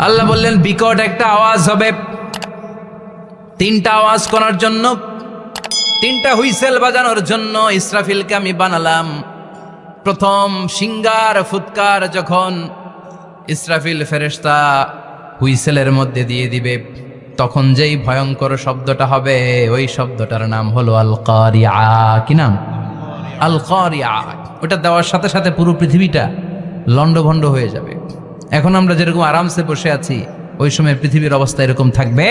আল্লাহ বললেন বিকট একটা আওয়াজ হবে, তিনটা আওয়াজ করার জন্য, তিনটা হুইসেল বাজানোর জন্য ইসরাফিলকে আমি বানালাম। প্রথম সিঙ্গার ফুৎকার যখন ইসরাফিল ফেরেশতা হুইসেলের মধ্যে দিয়ে দিবে, তখন যেই ভয়ঙ্কর শব্দটা হবে ওই শব্দটার নাম হলো আল কারিআ। কি নাম? আল কারিআ। ওটা দেওয়ার সাথে সাথে পুরো পৃথিবীটা লন্ডভন্ড হয়ে যাবে। এখন আমরা যেরকম আরামসে বসে আছি, ওই সময় পৃথিবীর অবস্থা এরকম থাকবে।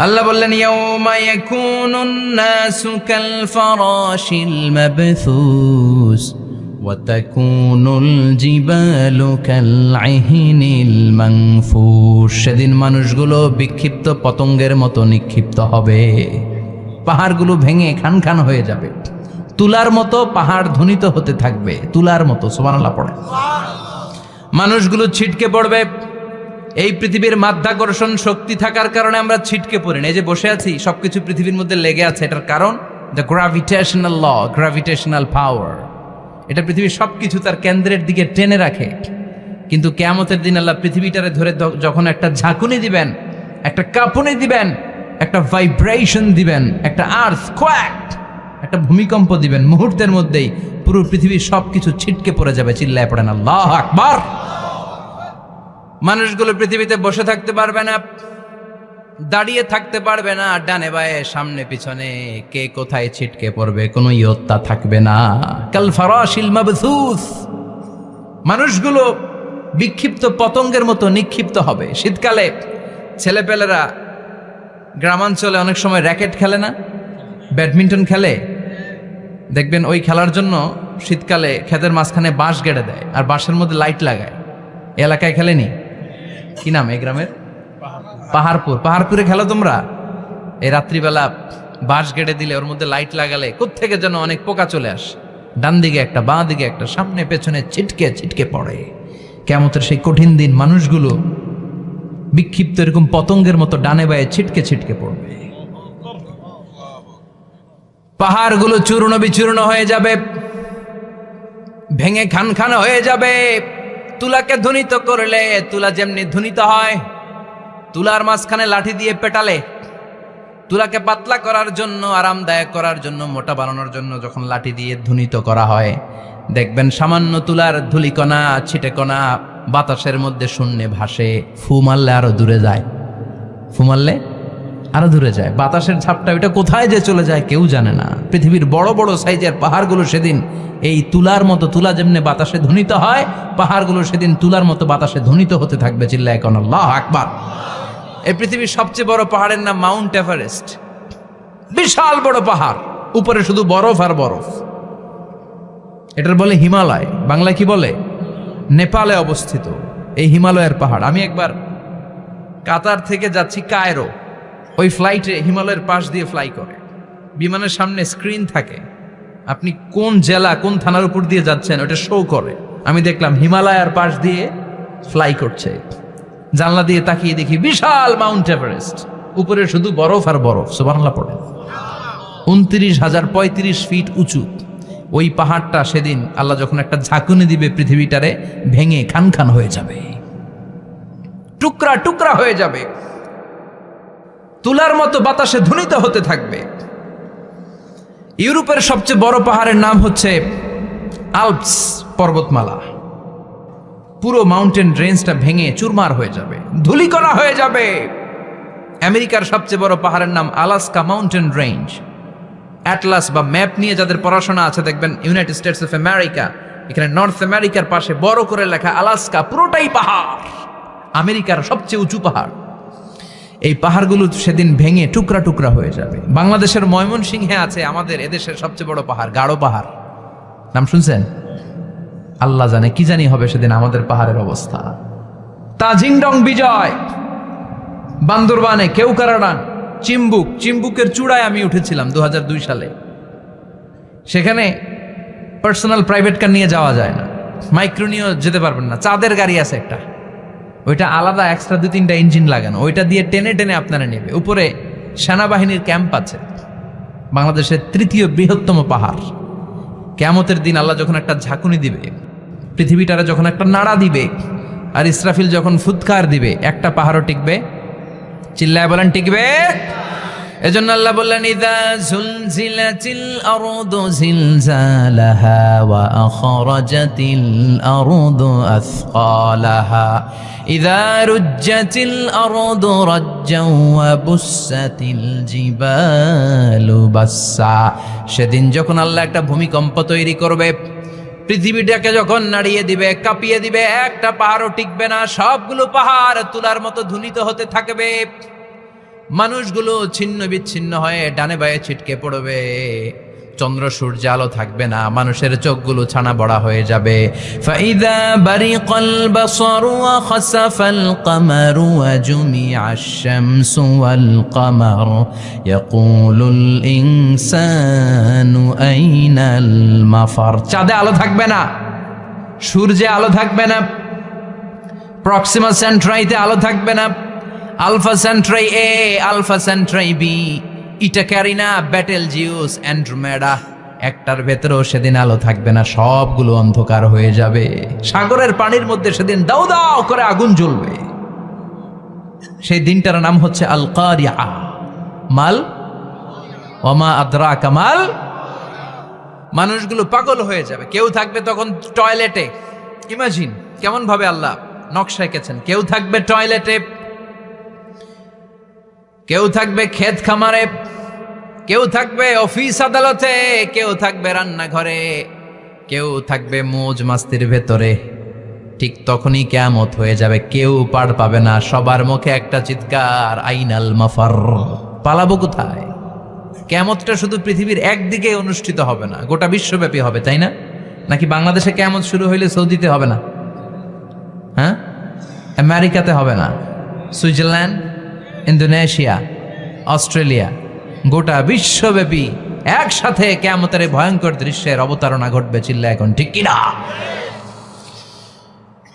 আল্লাহ বললেন ইয়াউমা ইয়াকুনুন নাসু কাল ফারাশিল মাবথুস ওয়া তাকুনুল জিবালু কাল আহিনিল মানফুস। সেদিন মানুষগুলো বিক্ষিপ্ত পতঙ্গের মতো নিক্ষিপ্ত হবে, পাহাড়গুলো ভেঙে খান খান হয়ে যাবে, তুলার মতো পাহাড় ধ্বনিত হতে থাকবে, তুলার মতো। সুবহানাল্লাহ পড়ে। মানুষগুলো ছিটকে পড়বে। এই পৃথিবীর মাধ্যাকর্ষণ শক্তি থাকার কারণে আমরা ছিটকে পড়ি না। এই যে বসে আছি, সবকিছু পৃথিবীর মধ্যে লেগে আছে, এটার কারণ দ্য গ্র্যাভিটেশনাল ল, গ্র্যাভিটেশনাল পাওয়ার। এটা পৃথিবীর সবকিছু তার কেন্দ্রের দিকে টেনে রাখে। কিন্তু কিয়ামতের দিন আল্লাহ পৃথিবীটারে ধরে যখন একটা ঝাঁকুনি দিবেন, একটা কাঁপুনি দিবেন, একটা ভাইব্রেশন দিবেন, একটা আর্থকোয়াক, একটা ভূমিকম্প দিবেন, মুহূর্তের মধ্যেই পুরো পৃথিবীর সবকিছু ছিটকে পড়ে যাবে। চিল্লায় পড়েন আল্লাহু আকবার। মানুষগুলো পৃথিবীতে বসে থাকতে পারবে না, দাঁড়িয়ে থাকতে পারবে না, ডানে বায়ে সামনে পিছনে কে কোথায় ছিটকে পড়বে কোনো ইয়ত্তা থাকবে না। কাল ফারাশিল মাবথুস। মানুষগুলো বিক্ষিপ্ত পতঙ্গের মতো নিক্ষিপ্ত হবে। শীতকালে ছেলেপেলেরা গ্রামাঞ্চলে অনেক সময় র্যাকেট খেলে না, ব্যাডমিন্টন খেলে, দেখবেন ওই খেলার জন্য শীতকালে ক্ষেতের মাঝখানে বাঁশ গেড়ে দেয় আর বাঁশের মধ্যে লাইট লাগায়। এলাকায় খেলেনি? কি নাম এই গ্রামের? পাহাড়পুর। পাহাড়পুরে খেলো তোমরা? এই রাত্রিবেলা বাঁশ গেড়ে দিলে ওর মধ্যে লাইট লাগালে কোত্থেকে যেন অনেক পোকা চলে আসে, ডান দিকে একটা, বাঁ দিকে একটা, সামনে পেছনে ছিটকে ছিটকে পড়ে। কিয়ামতের সেই কঠিন দিন মানুষগুলো বিক্ষিপ্ত এরকম পতঙ্গের মতো ডানে বায়ে ছিটকে ছিটকে পড়বে। পাহাড়গুলো চূর্ণ বিচূর্ণ হয়ে যাবে, ভেঙে খান খান হয়ে যাবে। তুলাকে ধ্বনিত করলে তুলা যেমনি ধ্বনিত হয়, তুলার মাঝখানে লাঠি দিয়ে পেটালে, তুলাকে পাতলা করার জন্য, আরামদায়ক করার জন্য, মোটা বানানোর জন্য যখন লাঠি দিয়ে ধ্বনিত করা হয়, দেখবেন সামান্য তুলার ধুলিকণা ছিটেকণা বাতাসের মধ্যে শূন্যে ভাসে। ফু মারলে আরো দূরে যায়, ফু মারলে আরো দূরে যায়। বাতাসের ঝাপটা ওইটা কোথায় যে চলে যায় কেউ জানে না। পৃথিবীর বড় বড় সাইজের পাহাড়গুলো সেদিন এই তুলার মতো, তুলা যেমনি বাতাসে ধ্বনিত হয়, পাহাড়গুলো সেদিন তুলার মতো বাতাসে ধ্বনিত হতে থাকবে। চিল্লায় কোন আল্লাহু আকবার। এই পৃথিবীর সবচেয়ে বড় পাহাড়ের নাম মাউন্ট এভারেস্ট। বিশাল বড় পাহাড়, উপরে শুধু বরফ আর বরফ। এটার বলে হিমালয়, বাংলায় কি বলে? নেপালে অবস্থিত এই হিমালয়ের পাহাড়। আমি একবার কাতার থেকে যাচ্ছি কায়রো, ওই ফ্লাইটে হিমালয়ের পাশ দিয়ে ফ্লাই করে, বিমানের সামনে স্ক্রিন থাকে, আপনি কোন জেলা কোন থানার উপর দিয়ে যাচ্ছেন ওটা শো করে। আমি দেখলাম হিমালয়ের পাশ দিয়ে ফ্লাই করছে। জানলা দিয়ে তাকিয়ে দেখি বিশাল মাউন্ট এভারেস্ট, উপরে শুধু বরফ আর বরফ। সুবহানাল্লাহ পড়ে। 29,035 ফিট উঁচু ওই পাহাড়টা সেদিন আল্লাহ যখন একটা ঝাঁকুনি দিবে, পৃথিবীটারে ভেঙে খান খান হয়ে যাবে, টুকরা টুকরা হয়ে যাবে, তুলার মতো বাতাসে ধ্বনিত হতে থাকবে। ইউরোপের সবচেয়ে বড় পাহাড়ের নাম হচ্ছে আল্পস পর্বতমালা। পুরো মাউন্টেন রেঞ্জটা ভেঙে চুরমার হয়ে যাবে, ধূলিকণা হয়ে যাবে। আমেরিকার সবচেয়ে বড় পাহাড়ের নাম আলাস্কা মাউন্টেন রেঞ্জ। অ্যাটলাস বা ম্যাপ নিয়ে যাদের পড়াশোনা আছে দেখবেন ইউনাইটেড স্টেটস অফ আমেরিকা, এখানে নর্থ আমেরিকার পাশে বড় করে লেখা আলাস্কা, পুরোটাই পাহাড়, আমেরিকার সবচেয়ে উঁচু পাহাড়। এই পাহাড়গুলো সেদিন ভেঙে টুকরা টুকরা হয়ে যাবে। বাংলাদেশের ময়মনসিংহে আছে আমাদের এদেশের সবচেয়ে বড় পাহাড়, গাঢ় পাহাড়। নাম শুনছেন? আল্লাহ জানে কি জানি হবে সেদিন আমাদের পাহাড়ের অবস্থা। তাজিংডং বিজয়, বান্দরবানে কেওক্রাডাং, চিম্বুক, চিম্বুকের চূড়ায় আমি উঠেছিলাম 2002 সালে। সেখানে পার্সোনাল প্রাইভেট কার নিয়ে যাওয়া যায় না, মাইক্রো নিয়েও যেতে পারবেন না। চাঁদের গাড়ি আছে একটা, ওইটা আলাদা এক্সট্রা 2-3টা ইঞ্জিন লাগানো, ওইটা দিয়ে টেনে টেনে আপনারা নেবে। উপরে সেনাবাহিনীর ক্যাম্প আছে। বাংলাদেশের 3য় বৃহত্তম পাহাড়। কিয়ামতের দিন আল্লাহ যখন একটা ঝাঁকুনি দিবে, পৃথিবীটারে যখন একটা নাড়া দিবে, আর ইসরাফিল যখন ফুৎকার দিবে একটা পাহাড়ও টিকবে? চিল্লায় বলেন টিকবে? এজন্য আল্লাহ বললেন ইযা যুলজিলাতিল আরদু জিলজালাহা ওয়া আখরাজাতিল আরদু আসকালাহা ইযা রুজ্জাতিল আরদু রাজ্জাও ওয়া বুসাতিল জিবালু বাসসা। সেদিন যখন আল্লাহ একটা ভূমিকম্প তৈরি করবে, পৃথিবীটাকে যখন নাড়িয়ে দিবে, কাঁপিয়ে দিবে, একটা পাহাড়ও টিকবে না, সবগুলো পাহাড় তুলার মতো ধুনিত হতে থাকবে। মানুষগুলো ছিন্ন বিচ্ছিন্ন হয়ে ডানে বায়ে ছিটকে পড়বে, চন্দ্র সূর্য আলো থাকবে না, মানুষের চোখগুলো ছানা বড়া হয়ে যাবে। ফাইদা বারিকাল বাসারু ওয়া খাসাফাল কামারু ওয়া জুমিআশ শামসু ওয়াল কামার ইয়াকুলুল ইনসানু আইনাল মাফার। চাঁদে আলো থাকবে না, সূর্যে আলো থাকবে না, প্রক্সিমা সেন্ট্রাইতে আলো থাকবে না, আলফা সেন্ট্রাই এ, আলফা সেন্ট্রাই বি, ইটা ক্যারিনা, ব্যাটেল জিউস, অ্যান্ড্রোমেডা, একটার ভেতরেও সেদিন আলো থাকবে না, সবগুলো অন্ধকার হয়ে যাবে। সাগরের পানির মধ্যে সেদিন দাউ দাউ করে আগুন জ্বলবে। সেই দিনটার নাম হচ্ছে আল কারিআ। মাল ওয়ামা আদরাকা মাল। মানুষগুলো পাগল হয়ে যাবে। কেউ থাকবে তখন টয়লেটে, ইমাজিন কেমন ভাবে আল্লাহ নকশা এঁকেছেন। কেউ থাকবে টয়লেটে, কেউ থাকবে ক্ষেত খামারে, কেউ থাকবে অফিস আদালতে, কেউ থাকবে রান্নাঘরে, কেউ থাকবে মৌজ মাস্তির ভেতরে। ঠিক তখনই কিয়ামত হয়ে যাবে, কেউ পার পাবে না, সবার মুখে একটা চিৎকার, আইনাল মাফার। পালাবো কোথায়? কিয়ামতটা শুধু পৃথিবীর একদিকে অনুষ্ঠিত হবে না, গোটা বিশ্বব্যাপী হবে, তাই না? নাকি বাংলাদেশে কিয়ামত শুরু হইলে সৌদিতে হবে না? হ্যাঁ, আমেরিকাতে হবে না, সুইজারল্যান্ড, ইন্দোনেশিয়া, অস্ট্রেলিয়া, গোটা বিশ্বব্যাপী একসাথে কিয়ামতের ভয়ঙ্কর দৃশ্যের অবতারণা ঘটবে। চিল্লা এখন ঠিক কিনা?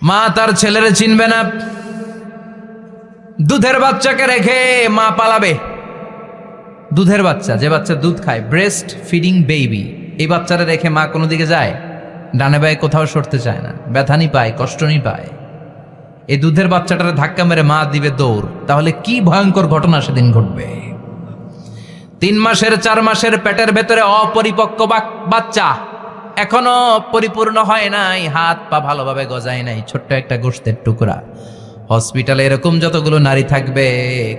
মা তার ছেলেরে চিনবে না, দুধের বাচ্চাকে রেখে মা পালাবে। দুধের বাচ্চা, যে বাচ্চা দুধ খায়, ব্রেস্ট ফিডিং বেবি, এই বাচ্চারা রেখে মা কোনো দিকে যায়? ডানে বায়ে কোথাও সরতে চায় না, ব্যথানি পায়, কষ্টনি পায়। এই দুধের বাচ্চাটারে ধাক্কা মেরে মা দিবে দৌড়। তাহলে কি ভয়ঙ্কর ঘটনা সেদিন ঘটবে। 3 মাসের 4 মাসের পেটের ভেতরে অপরিপক্ক বাচ্চা, এখনো পরিপূর্ণ হয় নাই, হাত পা ভালোভাবে গজায় নাই, ছোট্ট একটা গোশতের টুকরা। হসপিটালে এরকম যতগুলো নারী থাকবে,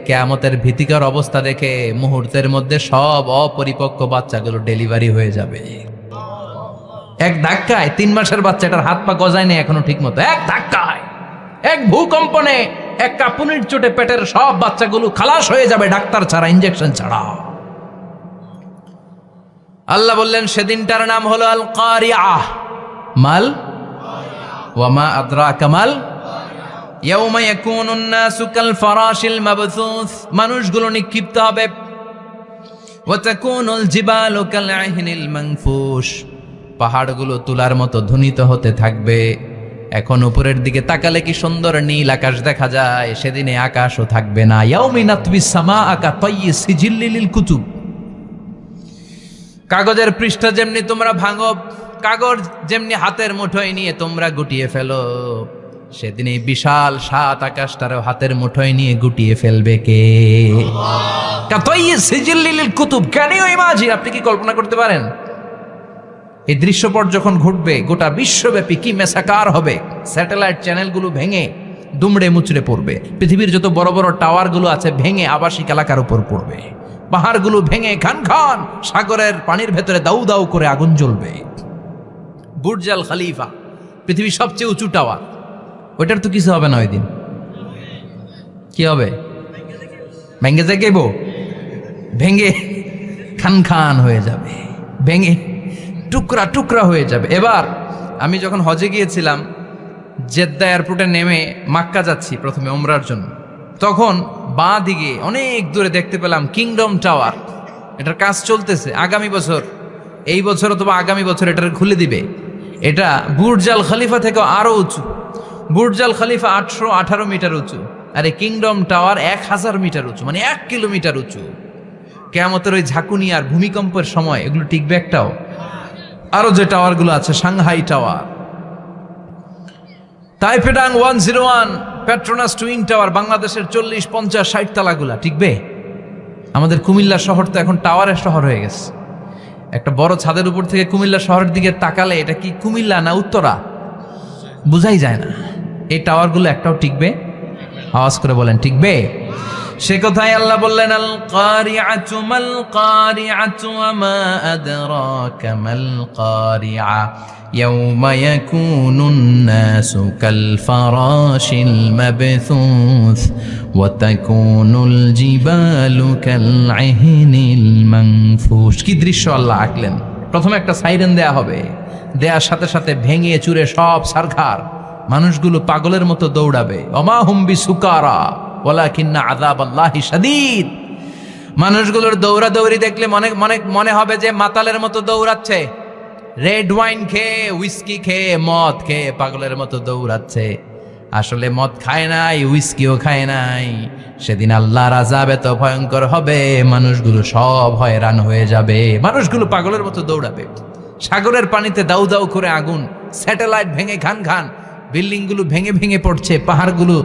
কিয়ামতের ভীতিকর অবস্থা দেখে মুহূর্তের মধ্যে সব অপরিপক্ক বাচ্চাগুলো ডেলিভারি হয়ে যাবে। এক ধাক্কায় 3 মাসের বাচ্চাটার হাত পা গজায় নাই এখনো ঠিক মতো, এক ধাক্কায়, এক ভূকম্পনে, এক কাঁপুনির চোটে পেটের সব বাচ্চাগুলো খালাস হয়ে যাবে, ডাক্তার ছাড়া, ইনজেকশন ছাড়া। আল্লাহ বললেন সেদিনটার নাম হলো আল কারিআ। মাল ওয়ামা আদরাকা মাল। ইয়াউমা ইয়াকুনুন নাসু কাল ফারাশিল মাবথুস, মানুষগুলো নিক্ষিপ্ত হবে। ওয়া তাকুনুল জিবালু কাল আহিনিল মানফুশ, পাহাড়গুলো তুলার মতো ধ্বনিত হতে থাকবে। এখন উপরের দিকে তাকালে কি সুন্দর নীল আকাশ দেখা যায়, সেদিনে আকাশও থাকবে না। ইয়াউমি নাতবিস সামাআ কাতাইয়ি সিজিল্লিল কুতুব, কাগজের পৃষ্ঠা যেমনি তোমরা ভাঙো, কাগজ যেমনি হাতের মুঠোয় নিয়ে তোমরা গুটিয়ে ফেলো, সেদিন এই বিশাল 7 আকাশটারও হাতের মুঠোয় নিয়ে গুটিয়ে ফেলবে কে? কাতাইয়ি সিজিল্লিল কুতুব। Can you imagine? আপনি কি কল্পনা করতে পারেন এই দৃশ্যপট যখন ঘটবে গোটা বিশ্বব্যাপী কি মেসাকার হবে? স্যাটেলাইট চ্যানেলগুলো ভেঙে দুমড়ে মুচড়ে পড়বে, পৃথিবীর যত বড় বড় টাওয়ারগুলো আছে ভেঙে আবাসিক এলাকার উপর পড়বে, পাহাড়গুলো ভেঙে খান খান সাগরের পানির ভেতরে দাউ দাউ করে আগুন জ্বলবে। বুর্জ আল খলিফা, পৃথিবীর সবচেয়ে উঁচু টাওয়ার, ওইটার তো কিছু হবে না। ওই দিন কি হবে? ভেঙে যাইব, ভেঙে খান খান হয়ে যাবে, ভেঙে টুকরা টুকরা হয়ে যাবে। এবার আমি যখন হজে গিয়েছিলাম, জেদ্দা এয়ারপোর্টে নেমে মাক্কা যাচ্ছি প্রথমে ওমরার জন্য, তখন বাঁ দিকে অনেক দূরে দেখতে পেলাম কিংডম টাওয়ার। এটার কাজ চলতেছে, আগামী বছর, এই বছর অথবা আগামী বছর এটার খুলে দিবে। এটা বুর্জ আল খলিফা থেকে আরো উঁচু। বুর্জ আল খলিফা 818 মিটার উঁচু, আর এই কিংডম টাওয়ার 1000 মিটার উঁচু, মানে 1 কিলোমিটার উঁচু। কিয়ামতের ওই ঝাঁকুনি আর ভূমিকম্পের সময় এগুলো টিকবে একটাও? আরো যে টাওয়ারগুলো আছে, সাংহাই টাওয়ার, তাইপেডাং 101, পেট্রোনাস টুইন টাওয়ার, বাংলাদেশের 40, 50, 60 তালাগুলা টিকবে? আমাদের কুমিল্লা শহর তো এখন টাওয়ারের শহর হয়ে গেছে। একটা বড় ছাদের উপর থেকে কুমিল্লা শহরের দিকে তাকালে এটা কি কুমিল্লা না উত্তরা বুঝাই যায় না। এই টাওয়ারগুলো একটাও টিকবে? আওয়াজ করে বলেন টিকবে? সে কথাই আল্লাহ বললেন, আল কারিআতু মাল কারিআতু ওয়া মা আদরাকা মাল কারিআ ইয়াউমা ইয়াকুনুন নাসু কাল ফারাশিল মাবথুস ওয়া তাকুনুল জিবালু কাল ইহনিল মানফুশ। কি দৃশ্য আল্লাহ আঁকলেন! প্রথমে একটা সাইরেন দেয়া হবে, দেয়ার সাথে সাথে ভেঙে চুরে সব সারখার, মানুষগুলো পাগলের মতো দৌড়াবে। ওমা হুম বিসুকারা ওয়ালাকিন্না আযাবাল্লাহি শাদীদ। মানুষগুলোর দৌড়াদৌড়ি দেখলে মনে হবে যে মাতালের মতো দৌড়াচ্ছে, রেড ওয়াইন খেয়ে, উইস্কি খেয়ে, মদ খেয়ে পাগলের মতো দৌড়াচ্ছে। আসলে মদ খায় নাই, উইস্কিও খায় নাই। সেদিন আল্লাহর আযাব এত ভয়ঙ্কর হবে, মানুষগুলো সব হয়রান হয়ে যাবে, মানুষগুলো পাগলের মতো দৌড়াবে। সাগরের পানিতে দাউ দাউ করে আগুন, স্যাটেলাইট ভেঙে খান খান, বিল্ডিংগুলো ভেঙে ভেঙে পড়ছে, পাহাড়গুলো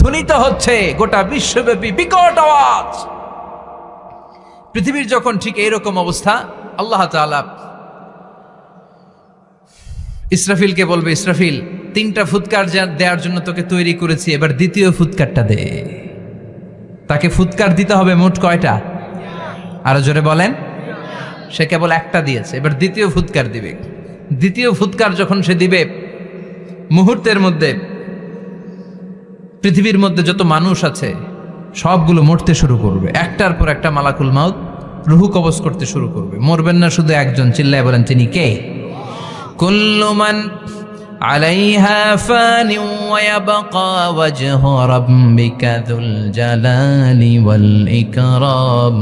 ধ্বনিত হচ্ছে, গোটা বিশ্বব্যাপী বিকট আওয়াজ। পৃথিবীর যখন ঠিক এইরকম অবস্থা, আল্লাহ তাআলা ইসরাফিলকে বলবে, ইসরাফিল 3টা ফুৎকার দেওয়ার জন্য তোকে তৈরি করেছি, এবার দ্বিতীয় ফুৎকারটা দে। তাকে ফুৎকার দিতে হবে মোট কয়টা? আরো জোরে বলেন। সে কেবল একটা দিয়েছে, এবার দ্বিতীয় ফুৎকার দিবে। দ্বিতীয় ফুৎকার যখন সে দিবে, মুহূর্তের মধ্যে পৃথিবীর মধ্যে যত মানুষ আছে সবগুলো মরতে শুরু করবে। একটার পর একটা মালাকুল মাউত রুহু কবজ করতে শুরু করবে। মরবেন না শুধু একজন, চিল্লায় বলেন তিনি কে? কুল্লু মান আলাইহা ফানি ওয়া ইয়াবকা ওয়াজহু রাব্বিকা যুল জালালি ওয়াল ইকরাম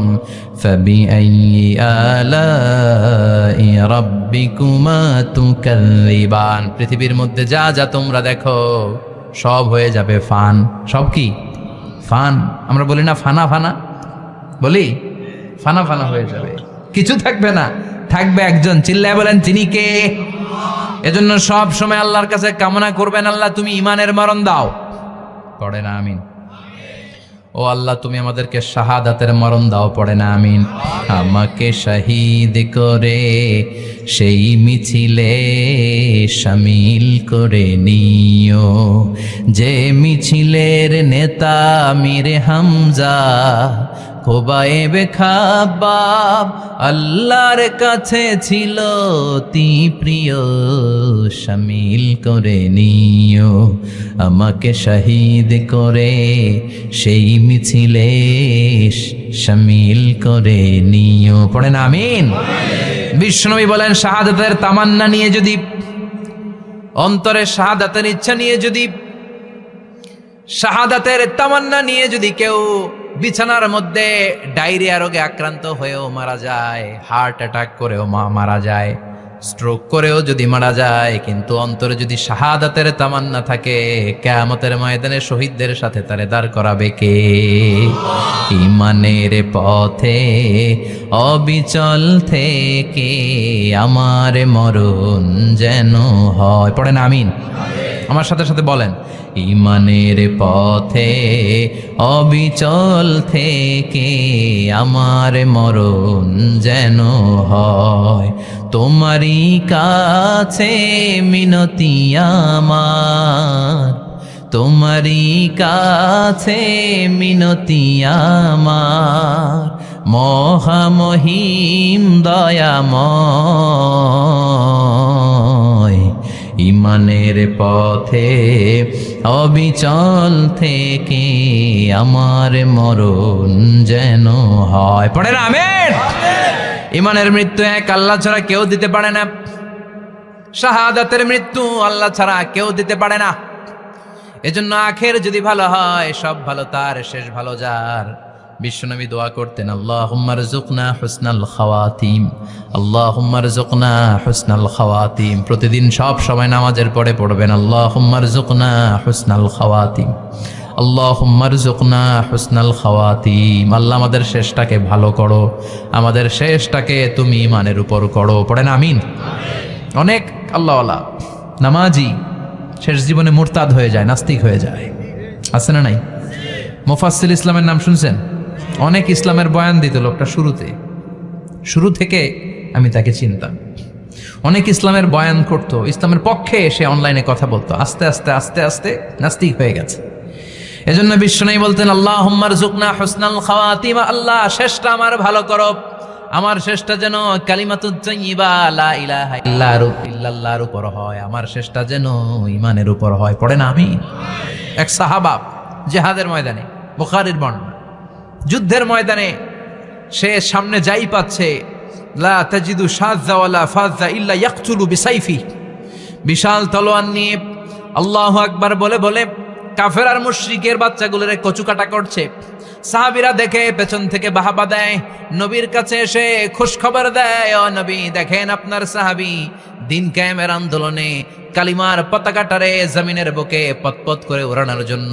ফাবিআইয়ি আলাই রাব্বিকুমা তুকাযযিবান। পৃথিবীর মধ্যে যা যা তোমরা দেখো সব হয়ে যাবে ফান। সব কি? ফান। আমরা বলি না ফানা ফানা, বলি ফানা ফানা হয়ে যাবে, কিছু থাকবে না, থাকবে একজন, চিল্লায় বলেন তিনি কে? এজন্য সব সময় আল্লাহর কাছে কামনা করবেন, আল্লাহ তুমি ইমানের মরণ দাও। পড়ে না আমিন? ও আল্লাহ তুমি আমাদেরকে শাহাদাতের মরণ দাও। পড়ে না আমিন? আমাকে শহীদ করে সেই মিছিলে শামিল করে নিও, যে মিছিলের নেতা মীর হামজা খোবায়েবে খাব্বাব আল্লাহর কাছে ছিল অতি প্রিয়, শামিল করে নিও আমাকে শহীদ করে সেই মিছিলে শামিল করে নিও। পড়েন আমিন? বিশ্বনবী বলেন, শাহাদাতের তামান্না নিয়ে যদি, অন্তরে শাহাদাতের ইচ্ছা নিয়ে যদি, শাহাদাতের তামান্না নিয়ে যদি কেউ বিছানার মধ্যে ডায়রিয়া রোগে আক্রান্ত হয়েও মারা যায়, হার্ট অ্যাটাক করেও মারা যায়, স্ট্রোক করেও যদি মারা যায়, কিন্তু অন্তরে যদি শাহাদাতের তামান্না থাকে, কিয়ামতের ময়দানে শহীদদের সাথে তারে দাঁড় করাবে কে? ঈমানের পথে অবিচল থেকে আমার মরণ যেন হয়। পড়েন আমিন? আমার সাথে সাথে বলেন, ঈমানের পথে অবিচল থেকে আমার মরণ যেন হয়। তোমারই কাছে মিনতি আমার, তোমারই কাছে মিনতি আমার, মহামহিম দয়াময়। ঈমানের পথে অবিচল থেকে আমার মরণ যেন হয়। পড়েন আমিন? ঈমানের মৃত্যু এক, আল্লাহ ছাড়া কেউ দিতে পারে না। শাহাদাতের মৃত্যু আল্লাহ ছাড়া কেউ দিতে পারে না। এজন্য আখের যদি ভালো হয়, সব ভালো তার, শেষ ভালো যার। বিশ্বনবী দোয়া করতেন, আল্লাহুম্মা রযুকনা হুসনাল খাওয়াতিম, আল্লাহুম্মা রযুকনা হুসনাল খাওয়াতিম। প্রতিদিন সব সময় নামাজের পরে পড়বেন, আল্লাহুম্মা রযুকনা হুসনাল খাওয়াতিম, আল্লাহুম্মা রযুকনা হুসনাল খাওয়াতিম। আল্লাহ আমাদের শেষটাকে ভালো করো, আমাদের শেষটাকে তুমি ঈমানের উপর করো। পড়েন আমিন? অনেক আল্লাহওয়ালা নামাজি শেষ জীবনে মুরতাদ হয়ে যায়, নাস্তিক হয়ে যায়। আছে না নাই? মুফাসসিল ইসলামের নাম শুনছেন? অনেক ইসলামের বয়ান দিত লোকটা শুরু থেকে আমি তাকে চিনতাম। অনেক ইসলামের বয়ান করতো, ইসলামের পক্ষে এসে অনলাইনে কথা বলতো, আস্তে আস্তে আস্তে আস্তে নাস্তিক হয়ে গেছে। এজন্য বিশ্বনবী বলতেন, আল্লাহুম্মা রযুকনা হুসনাল খাওয়াতিমা, আল্লাহ শেষটা আমার ভালো করো, আমার শেষটা যেন কালিমাতুত তাইয়্যিবা লা ইলাহা ইল্লাল্লাহর উপর হয়, আমার শেষটা যেন ঈমানের উপর হয়। পড়ে না আমি? এক সাহাবা জিহাদের ময়দানে, বুখারীর বর্ণনা, যুদ্ধের ময়দানে সে সামনে যাই পাচ্ছে, লা তাজিদু শাযযা ওয়ালা ফাযযা ইল্লা ইয়াকতুলু বিসাইফি, বিশাল তলোয়ার নিয়ে আল্লাহু আকবার বলে বলে কাফের আর মুশরিকের বাচ্চাগুলোরে কচুকাটা করছে। সাহাবীরা দেখে পেছন থেকে বাহাবা দেয়, নবীর কাছে এসে খুশ খবর দেয়, ও নবী দেখেন আপনার সাহাবী দিন কায়েমের আন্দোলনে কালিমার পতাকাটারে জমিনের বুকে পতপত করে ওড়ানোর জন্য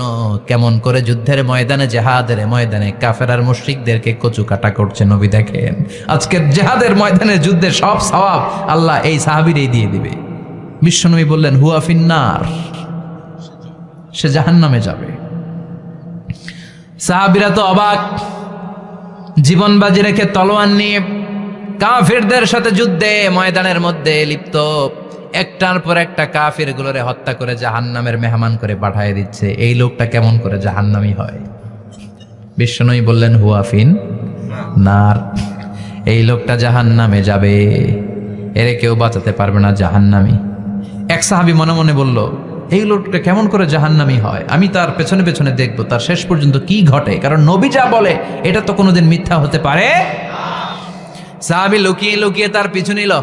কেমন করে যুদ্ধের ময়দানে, জিহাদের ময়দানে কাফের আর মুশরিকদেরকে কচুকাটা করছে। নবী দেখেন আজকের জিহাদের ময়দানে যুদ্ধের সব সওয়াব আল্লাহ এই সাহাবীরই দিয়ে দিবে। বিশ্বনবী বললেন, হুয়া ফিন্নার, সে জাহান্নামে যাবে। সাহাবীরা তো অবাক, জীবন বাজি রেখে তলোয়ার নিয়ে কাফেরদের সাথে যুদ্ধে ময়দানের মধ্যে লিপ্ত, একটার পর একটা কাফের গুলোরে হত্যা করে জাহান্নামের মেহমান করে পাঠিয়ে দিচ্ছে। এই লোকটা কেমন করে জাহান্নামী হয়? বিশ্বনবী বললেন, হুয়া ফিন নার, এই লোকটা জাহান্নামে যাবে, এরে কেউ বাঁচাতে পারবে না, জাহান্নামী। এক সাহাবী মনে মনে বলল, এই লোকটা কেমন করে জাহান্নামী হয়, আমি তার পেছনে পেছনে দেখবো তার শেষ পর্যন্ত কি ঘটে, কারণ নবী যা বলে এটা তো কোনোদিন মিথ্যা হতে পারে। সাহাবী লুকিয়ে লুকিয়ে তার পিছু নিল,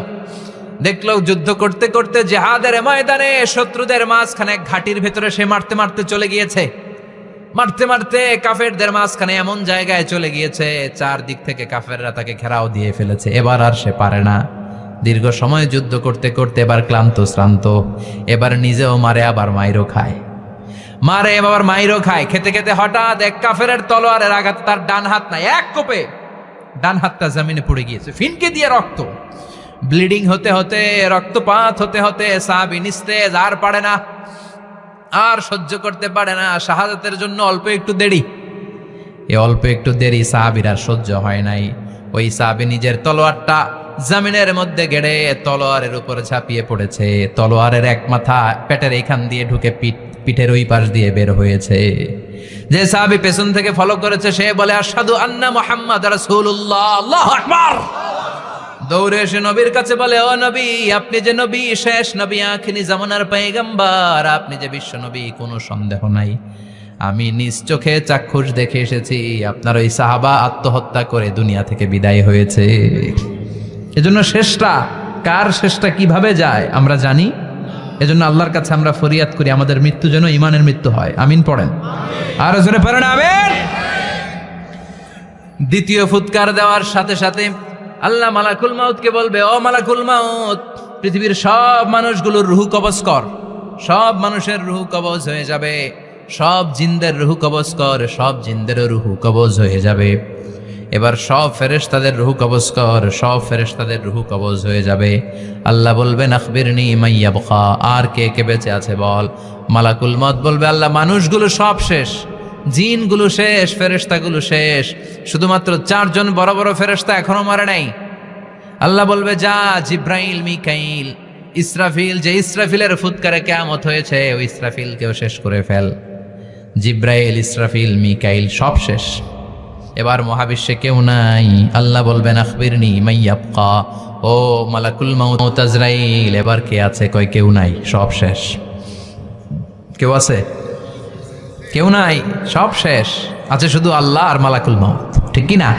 দেখলো যুদ্ধ করতে করতে জিহাদের ময়দানে শত্রুদের মাঝখানে ঘাটির ভেতরে সে মারতে মারতে চলে গিয়েছে, মারতে মারতে কাফেরদের মাঝখানে এমন জায়গায় চলে গিয়েছে চারদিক থেকে কাফেররা তাকে ঘেরাও দিয়ে ফেলেছে। এবার আর সে পারে না, দীর্ঘ সময় যুদ্ধ করতে করতে এবার ক্লান্ত শ্রান্ত, এবার নিজেও মারে আবার মাইরও খায়, মারে আবার মাইরও খায়। খেতে খেতে হঠাৎ এক কাফেরের তলোয়ারের আঘাত তার ডান হাত নাই, এক কোপে ডান হাতটা জমিনে পড়ে গিয়েছে, ফিনকে দিয়ে রক্ত, ব্লিডিং হতে হতে, রক্তপাত হতে হতে সাহাবী নিস্তেজ, আর পারে না, আর সহ্য করতে পারে না। শাহাদাতের জন্য অল্প একটু দেরি, এই অল্প একটু দেরি সাহাবীর আর সহ্য হয় নাই। ওই সাহাবী নিজের তলোয়ারটা জমিনের মধ্যে গেড়ে তলোয়ারের উপর ঝাঁপিয়ে পড়েছে, তলোয়ারের এক মাথা পেটের এইখান দিয়ে ঢুকে পিঠের ওই পাশ দিয়ে বের হয়েছে। যে সাহাবী পেছন থেকে ফলো করেছে সে বলে, আশহাদু আন্না মুহাম্মাদ রাসূলুল্লাহ, আল্লাহু আকবার। দৌড়ে এসে নবীর কাছে বলে, ও নবী, আপনি যে নবী, শেষ নবী, আখিরি জামানার পয়গম্বর, আপনি যে বিশ্ব নবী, কোনো সন্দেহ নাই, আমি নিজ চোখে চাক্ষুষ দেখে এসেছি আপনার ওই সাহাবা আত্মহত্যা করে দুনিয়া থেকে বিদায় হয়েছে। এজন্য শেষটা কার, শেষটা কিভাবে যায় আমরা জানি। এজন্য আল্লাহর কাছে আমরা ফরিয়াদ করি আমাদের মৃত্যু যেন ঈমানের মৃত্যু হয়। আমিন পড়েন, আর জোরে পড়েন আমিন। দ্বিতীয় ফুৎকার দেওয়ার সাথে সাথে আল্লাহ মালাকুল মাউতকে বলবে, ও মালাকুল মাউত, পৃথিবীর সব মানুষগুলোর রুহু কবজ কর, সব মানুষের রুহু কবজ হয়ে যাবে, সব জিনদের রুহু কবজ কর, সব জিনদেরও রুহু কবজ হয়ে যাবে। এবার সব ফেরেশতাদের রুহু কবজ কর, সব ফেরেশতাদের রুহু কবজ হয়ে যাবে। আল্লাহ বলবেন, আখবিরনি মাইয়া বখা, আর কে কে বেঁচে আছে বল। মালাকুল মউত বলবে, আল্লাহ মানুষগুলো সব শেষ, জিনগুলো শেষ, ফেরেশতাগুলো শেষ, শুধুমাত্র 4 জন বড় বড় ফেরেশতা এখনো মরে নাই। আল্লাহ বলবে, যা জিব্রাইল, মিকাইল, ইসরাফিল, যে ইসরাফিলের ফুৎকারে কিয়ামত হয়েছে ওই ইসরাফিলকেও শেষ করে ফেল। জিব্রাইল, ইসরাফিল, মিকাইল সব শেষ, এবার মহাবিশ্বে কেউ নাই। আল্লাহ বলবেন, আখবিরনি মাইয়াবকা, ও মালাকুল মাউত আজরাইল, এবার কে আছে? কয় কেউ নাই, সব শেষ। কেউ আছে? কেউ নাই, সব শেষ, আছে শুধু আল্লাহ আর মালাকুল মাউত, ঠিক কি না?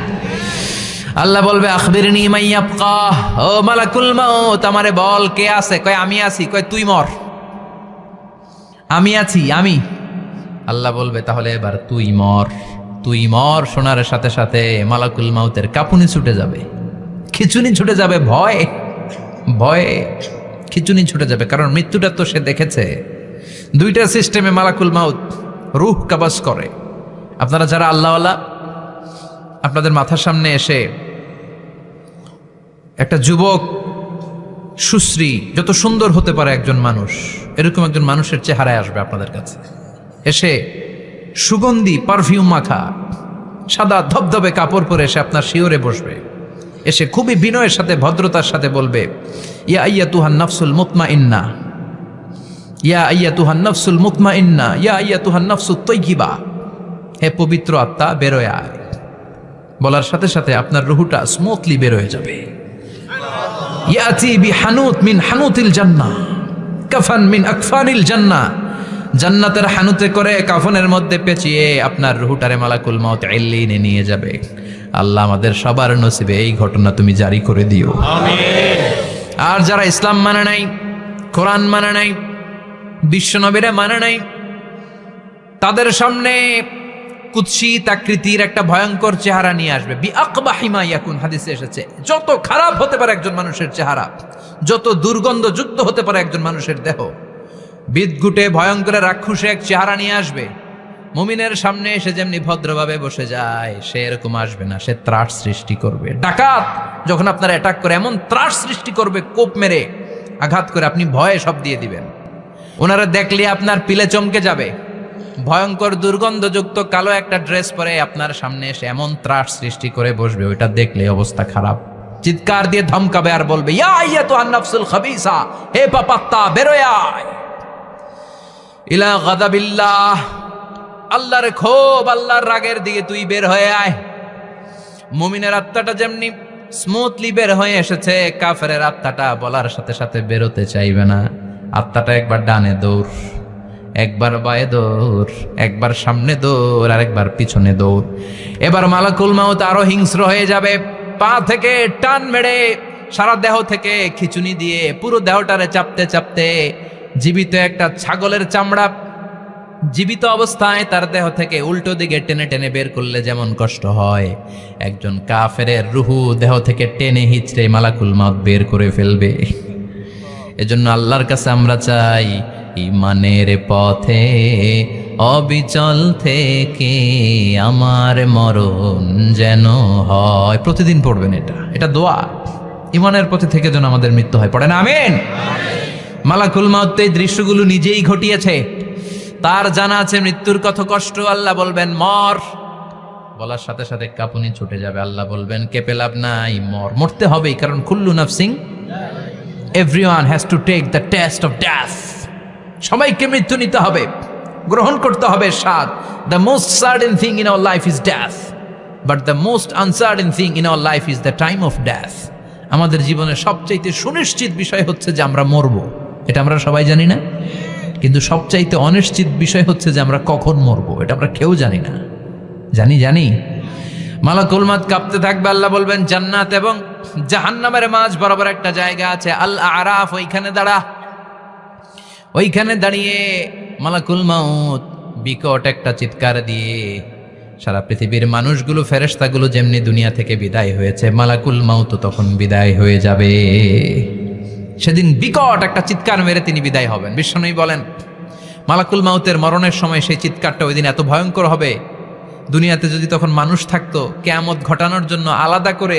আল্লাহ বলবে, আখবিরনি মাইয়াবকা, ও মালাকুল মাউত আমারে বল কে আছে? কয় আমি আছি। কয় তুই মর। আমি আছি, আমি। আল্লাহ বলবে, তাহলে এবার তুই মর। তুই মর শোনার সাথে সাথে মালাকুল মাউতের কাঁপুনি ছুটে যাবে, খিচুনি ছুটে যাবে, ভয় ভয়ে খিচুনি ছুটে যাবে, কারণ মৃত্যুটা তো সে দেখেছে। দুইটা সিস্টেমে মালাকুল মাউত রূহ কবজ করে। আপনারা যারা আল্লাহওয়ালা, আপনাদের মাথার সামনে এসে একটা যুবক সুশ্রী, যত সুন্দর হতে পারে একজন মানুষ, এরকম একজন মানুষের চেহারায় আসবে আপনাদের কাছে। এসে সুগন্ধি পারফিউম মাখা সাদা ধবধবে কাপড় পরে এসে আপনার শিওরে বসবে। এসে খুবই বিনয়ের সাথে ভদ্রতার সাথে বলবে, ইয়া আইয়াতুহান নাফসুল মুতমাইন্না, ইয়া আইয়াতুহান নাফসুল মুতমাইন্না, ইয়া আইয়াতুহান নাফসুত তাইয়্যিবা, হে পবিত্র আত্মা বেরোয় আয়। বলার সাথে সাথে আপনার রুহুটা স্মুথলি বের হয়ে যাবে। ইয়াতি বিহানুত মিন হানুতিল জান্নাহ, কাফান মিন আকফানিল জান্নাহ, জান্নাতের হানুতে করে কাফনের মধ্যে পেঁচিয়ে আপনার রুহুটারে মালাকুল মউত ইল্লিনে নিয়ে যাবে। আল্লাহ আমাদের সবার নসিবে এই ঘটনা তুমি জারি করে দিও, আমিন। আর যারা ইসলাম মানে নাই, কোরআন মানে নাই, বিশ্বনবীরা মানে নাই, তাদের সামনে কুৎসিত আকৃতির একটা ভয়ঙ্কর চেহারা নিয়ে আসবে। বিআকবাহি মা ইয়াকুন, হাদিসে এসেছে যত খারাপ হতে পারে একজন মানুষের চেহারা, যত দুর্গন্ধযুক্ত হতে পারে একজন মানুষের দেহ, বিদঘুটে ভয়ঙ্কর রাক্ষসে এক চেহারা নিয়ে আসবে। মুমিনের সামনে এসে যেমনি ভদ্রভাবে বসে যায়, সে এরকম আসবে না, সে ত্রাস সৃষ্টি করবে। ডাকাত যখন আপনার অ্যাটাক করে এমন ত্রাস সৃষ্টি করবে, কোপ মেরে আঘাত করে আপনি ভয়ে সব দিয়ে দিবেন। ওনারা দেখলে আপনার পিলে চমকে যাবে। ভয়ঙ্কর দুর্গন্ধযুক্ত কালো একটা ড্রেস পরে আপনার সামনে এসে এমন ত্রাস সৃষ্টি করে বসবে, ওইটা দেখলে অবস্থা খারাপ। চিৎকার দিয়ে ধমকাবে আর বলবে, ইয়া আইয়াতুহান নাফসুল খাবিসা, হে পাপাত্তা বেরোয় আয় ইলা গাদাবিল্লাহ, আল্লাহর ক্ষোভ, আল্লাহর রাগের দিকে তুই বের হয়ে আয়। মুমিনের আত্মাটা যেমনি স্মুথলি বের হয়ে এসেছে, কাফেরের আত্মাটা বলার সাথে সাথে বেরোতে চাইবে না। আত্মাটা একবার ডানে দৌড়, একবার বায়ে দৌড়, একবার সামনে দৌড়, আর একবার পিছনে দৌড়। এবার মালাকুল মাউত আরো হিংস্র হয়ে যাবে। পা থেকে টান মেরে সারা দেহ থেকে খিচুনি দিয়ে পুরো দেহটারে চাপতে চাপতে জীবিত একটা ছাগলের চামড়া জীবিত অবস্থায় তার দেহ থেকে উল্টো দিকে টেনে টেনে বের করলে যেমন কষ্ট হয়, একজন কাফেরের রুহু দেহ থেকে টেনে হিচড়ে মালাকুল মাউত বের করে ফেলবে। এজন্য আল্লাহর কাছে আমরা চাই, ইমানের পথে অবিচল থেকে আমার মরণ যেন হয়। প্রতিদিন পড়বেন এটা দোয়া, ইমানের পথে থেকে যেন আমাদের মৃত্যু হয়। পড়েন আমিন। মালাকুল মাউত এই দৃশ্যগুলো নিজেই ঘটিয়েছে, তার জানা আছে মৃত্যুর কত কষ্ট। আল্লাহ বলবেন মর, বলার সাথে সাথে কাঁপুনি ছুটে যাবে। আল্লাহ বলবেন কেঁপে লাভ নাই, মর, মরতে হবেই, কারণ কুল্লু নাফসিন, everyone has to take the test of death. সবাইকে মৃত্যু নিতে হবে, গ্রহণ করতে হবে স্বাদ। The most certain thing in our life is death, but the most uncertain thing in our life is the time of death. আমাদের জীবনের সবচাইতে সুনিশ্চিত বিষয় হচ্ছে যে আমরা মরবো, এটা আমরা সবাই জানি না, কিন্তু সবচাইতে অনিশ্চিত বিষয় হচ্ছে যে আমরা কখন মরবো, এটা আমরা কেউ জানি না। জানি মালাকুল মাউত কাঁপতে থাকবে। আল্লাহ বলবেন জান্নাত এবং জাহান্নামের মাঝ বরাবর একটা জায়গা আছে, আল আরাফ, ওইখানে দাঁড়া। ওইখানে দাঁড়িয়ে মালাকুল মাউত বিকট একটা চিৎকার দিয়ে সারা পৃথিবীর মানুষগুলো, ফেরেশতাগুলো যেমনি দুনিয়া থেকে বিদায় হয়েছে, মালাকুল মাউত তখন বিদায় হয়ে যাবে। সেদিন বিকট একটা চিৎকার মেরে তিনি বিদায় হবেন। বিশ্বনবী বলেন মালাকুল মাউতের মরণের সময় সেই চিৎকারটা ওই দিন এত ভয়ঙ্কর হবে, দুনিয়াতে যদি তখন মানুষ থাকতো, কিয়ামত ঘটানোর জন্য আলাদা করে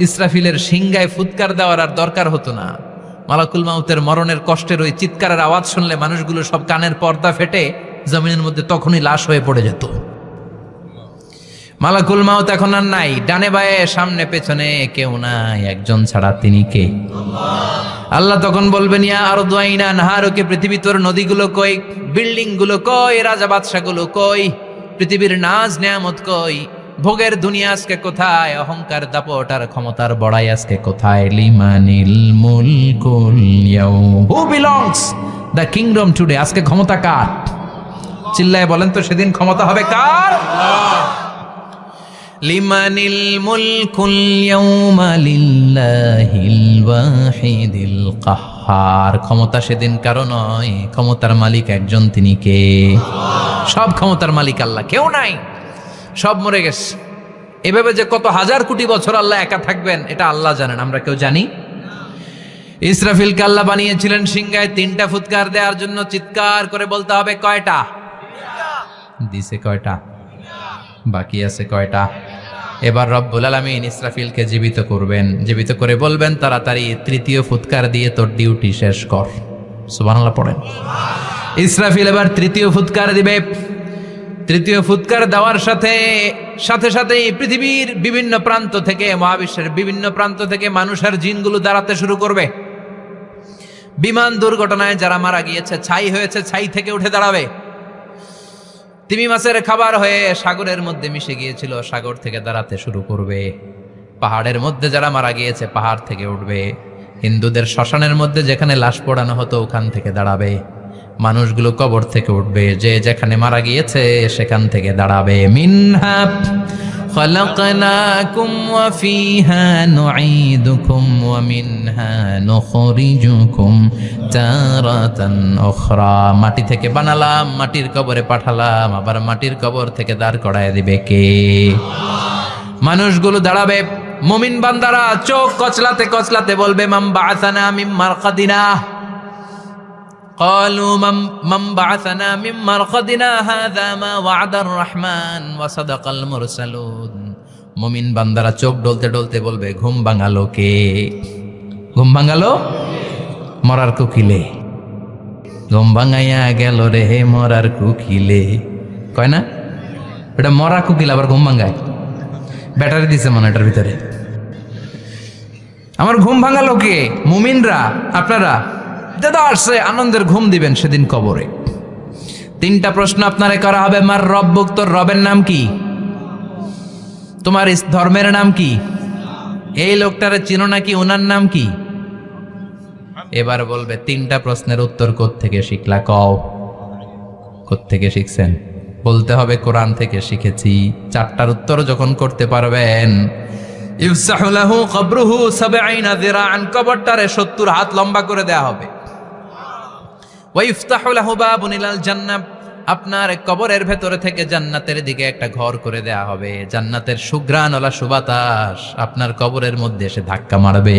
ইসরাফিলের সিংগায় ফুৎকার দেওয়ার আর দরকার হতো না। মালাকুল মাউতের মরণের কষ্টের ওই চিৎকারের আওয়াজ শুনলে মানুষগুলো সব কানের পর্দা ফেটে জমিনের মধ্যে তখনই লাশ হয়ে পড়ে যেত। মালাকুল মাউত এখন আর নাই, ডানে বায়ে সামনে পেছনে কেউ নাই, একজন ছাড়া, তিনি কে? আল্লাহ তখন বলবেন ইয়া আরদু আইনা নাহারুকে, পৃথিবী তোর নদীগুলো কই, বিল্ডিং গুলো কই, রাজা বাদশাগুলো কই, পৃথিবীর নাজ নেয়ামত কই, ভোগের দুনিয়া আজকে কোথায়, অহংকার দাপট আর ক্ষমতার বড়াই আজকে কোথায়? লিমানিল মুলকুল ইয়াউম, who belongs the kingdom today, আজকে ক্ষমতা কার? চিল্লায় বলেন তো, সেদিন ক্ষমতা হবে কার? লিমানিল মুলকুল ইয়াউমা লিল্লাহিল ওয়াহিদিল কাহ্হার, ক্ষমতা সেদিন কারো নয়, ক্ষমতার মালিক একজন, তিনি কে? সব ক্ষমতার মালিক আল্লাহ, কেউ নাই, সব মরে গেছে। এভাবে যে কত হাজার কোটি বছর আল্লাহ একা থাকবেন এটা আল্লাহ জানেন, আমরা কেউ জানি? ইসরাফিলকে আল্লাহ বানিয়েছিলেন সিংহায় 3টা ফুৎকার দেওয়ার জন্য। চিৎকার করে বলতে হবে কয়টা? দিছে কয়টা? বাকি আছে কয়টা? এবার রব্বুল আলামিন ইসরাফিলকে জীবিত করবেন, জীবিত করে বলবেন তাড়াতাড়ি তৃতীয় ফুৎকার দিয়ে তোর ডিউটি শেষ কর। সুবহানাল্লাহ পড়েন। ইসরাফিল এবার তৃতীয় ফুৎকার দিবে। তৃতীয় ফুৎকার দেওয়ার সাথে সাথেই পৃথিবীর বিভিন্ন প্রান্ত থেকে, মহাবিশ্বের বিভিন্ন প্রান্ত থেকে মানুষের জিনগুলো দাঁড়াতে শুরু করবে। বিমান দুর্ঘটনায় যারা মারা গিয়েছে, ছাই হয়েছে, ছাই থেকে উঠে দাঁড়াবে। তিমি মাছের খাবার হয়ে সাগরের মধ্যে মিশে গিয়েছিল, সাগর থেকে দাঁড়াতে শুরু করবে। পাহাড়ের মধ্যে যারা মারা গিয়েছে, পাহাড় থেকে উঠবে। হিন্দুদের শ্মশানের মধ্যে যেখানে লাশ পোড়ানো হতো, ওখান থেকে দাঁড়াবে। মানুষগুলো কবর থেকে উঠবে, যে যেখানে মারা গিয়েছে সেখান থেকে দাঁড়াবে। মিনহা খালাকনাকুম ওয়া ফিহা নুঈদুকুম ওয়া মিনহা নুখরিজুকুম তারাতান উখরা। মাটি থেকে বানালাম, মাটির কবরে পাঠালাম, আবার মাটির কবর থেকে দাঁড় করায় দিবে কে? মানুষগুলো দাঁড়াবে। মুমিন বান্দারা চোখ কচলাতে কচলাতে বলবে, মান বাআসানা মিন মারকাদিনা। قالوا من بعثنا من مرقدنا هذا ما وعد الرحمن وصدق المرسلون। মুমিন বান্দারা চোখ ডলতে ডলতে বলবে, ঘুম ভাঙালো কে? ঘুম ভাঙালো মরার কুকিলে। ঘুম ভাঙাইয়া গেল রে মরার কুকিলে, কয় না? এটা মরা কুকিল আবার ঘুম ভাঙায়। ব্যাটারি দিছে মনে এটার ভিতরে। আমার ঘুম ভাঙালো কে? মুমিনরা, আপনারা দাদা আসছে, আনন্দের ঘুম দিবেন সেদিন কবরে। তিনটা প্রশ্ন আপনারে করা হবে। মার রব্বুক, তোর রবের নাম কি? তোমার ধর্মের নাম কি? এই লোকটারে চিনো নাকি? ওনার নাম কি? এবার বলবে তিনটা প্রশ্নের উত্তর কোত্থেকে শিখলা? কও কোত্থেকে শিখছেন? বলতে হবে কোরআন থেকে শিখেছি। চারটার উত্তর যখন করতে পারবেন, ইফসাহু লাহু কবরুহু ৭০ যিরাআন, কবরটারে ৭০ হাত লম্বা করে দেয়া হবে। ওয়া ইফতাহু লাহু বাবুন ইলাল জান্নাহ, আপনার কবরের ভেতরে থেকে জান্নাতের দিকে একটা ঘর করে দেয়া হবে। জান্নাতের সুঘ্রাণওয়ালা সুবাতাস আপনার কবরের মধ্যে এসে ধাক্কা মারবে।